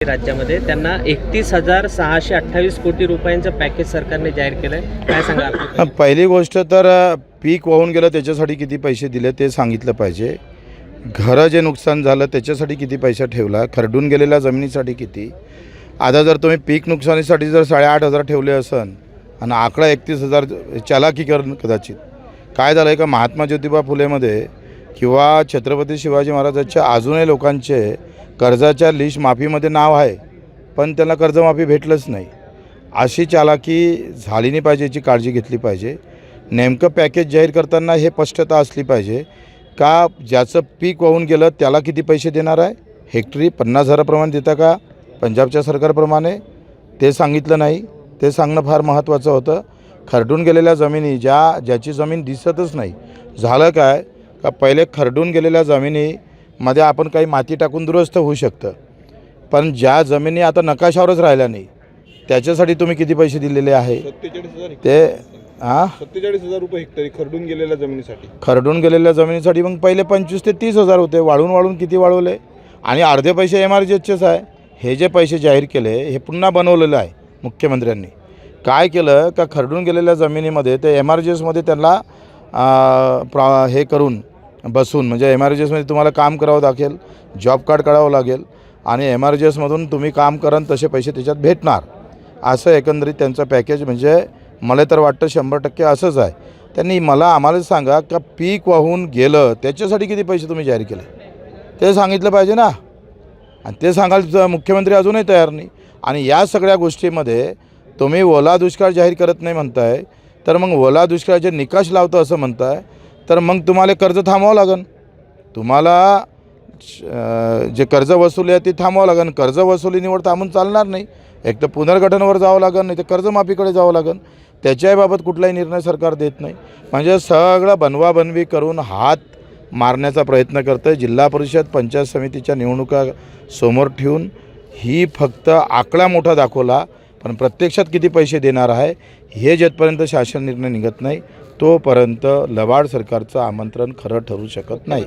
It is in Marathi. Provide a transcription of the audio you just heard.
राज्यामध्ये त्यांना 31,628 कोटी रुपयांचं पॅकेज सरकारने जाहीर केलंय. काय सांगा आपली? पहिली गोष्ट तर पीक वाहून गेलं त्याच्यासाठी किती पैसे दिले ते सांगितलं पाहिजे. घरं जे नुकसान झालं त्याच्यासाठी किती पैसा ठेवला, खरडून गेलेल्या जमिनीसाठी किती. आता जर तुम्ही पीक नुकसानीसाठी जर 8,500 ठेवले असन आणि आकडा 31,000 चालाकी करणं कदाचित. काय झालं आहे का महात्मा ज्योतिबा फुलेमध्ये किंवा छत्रपती शिवाजी महाराजांच्या अजूनही लोकांचे कर्जाच्या लिस्ट माफीमध्ये नाव आहे, पण त्यांना कर्जमाफी भेटलंच नाही. अशी चालाकी झाली नाही पाहिजे, याची काळजी घेतली पाहिजे. नेमकं पॅकेज जाहीर करताना हे स्पष्टता असली पाहिजे का ज्याचं पीक वाहून गेलं त्याला किती पैसे देणार आहे. हेक्टरी 50,000प्रमाणे देता का पंजाबच्या सरकारप्रमाणे, ते सांगितलं नाही. ते सांगणं फार महत्त्वाचं होतं. खरडून गेलेल्या जमिनी ज्याची जमीन दिसतच नाही. झालं काय का पहिले खरडून गेलेल्या जमिनीमध्ये आपण काही माती टाकून दुरुस्त होऊ शकतं, पण ज्या जमिनी आता नकाशावरच राहिल्या नाही त्याच्यासाठी तुम्ही किती पैसे दिलेले आहे. 47,000 ते 47,000 रुपये हेक्टरी खरडून गेलेल्या जमिनीसाठी. खरडून गेलेल्या जमिनीसाठी मग पहिले 25,000 ते 30,000 होते. वाढून किती वाढवले. आणि अर्धे पैसे MRGSचेच आहे. हे जे पैसे जाहीर केले हे पुन्हा बनवलेलं आहे मुख्यमंत्र्यांनी. काय केलं का खरडून गेलेल्या जमिनीमध्ये ते MRGSमध्ये त्यांना हे करून बसून, म्हणजे MRGSमध्ये तुम्हाला काम करावं लागेल, जॉब कार्ड काढावं लागेल आणि MRGSमधून तुम्ही काम कराल तसे पैसे त्याच्यात भेटणार. असं एकंदरीत त्यांचं पॅकेज, म्हणजे मला तर वाटतं 100% असंच आहे. त्यांनी आम्हाला सांगा का पीक वाहून गेलं त्याच्यासाठी किती पैसे तुम्ही जाहीर केले ते सांगितलं पाहिजे ना. आणि ते सांगायला मुख्यमंत्री अजूनही तयार नाही. आणि या सगळ्या गोष्टीमध्ये तुम्ही ओला दुष्काळ जाहीर करत नाही म्हणताय, तर मग ओला दुष्काळाचे निकष लावतं असं म्हणताय, तर मग तुम्हाला कर्ज थांबवावं लागेल. तुम्हाला जे कर्ज वसुली आहे ती थांबवावं लागेल. कर्ज वसुलीवर थांबून चालणार नाही. एक तर पुनर्गठनावर जावं लागेल, नाही तर कर्जमाफीकडे जावं लागेल. त्याच्याबाबत कुठलाही निर्णय सरकार देत नाही. म्हणजे सगळं बनवाबनवी करून हात मारण्याचा प्रयत्न करतं. जिल्हा परिषद पंचायत समितीच्या निवडणुका समोर ठेवून ही फक्त आकडा मोठा दाखवला, पण प्रत्यक्षात किती पैसे देणार आहे हे जेथपर्यंत शासन निर्णय निघत नाही तोपर्यंत लबाड सरकारचं आमंत्रण खरं ठरू शकत नाही.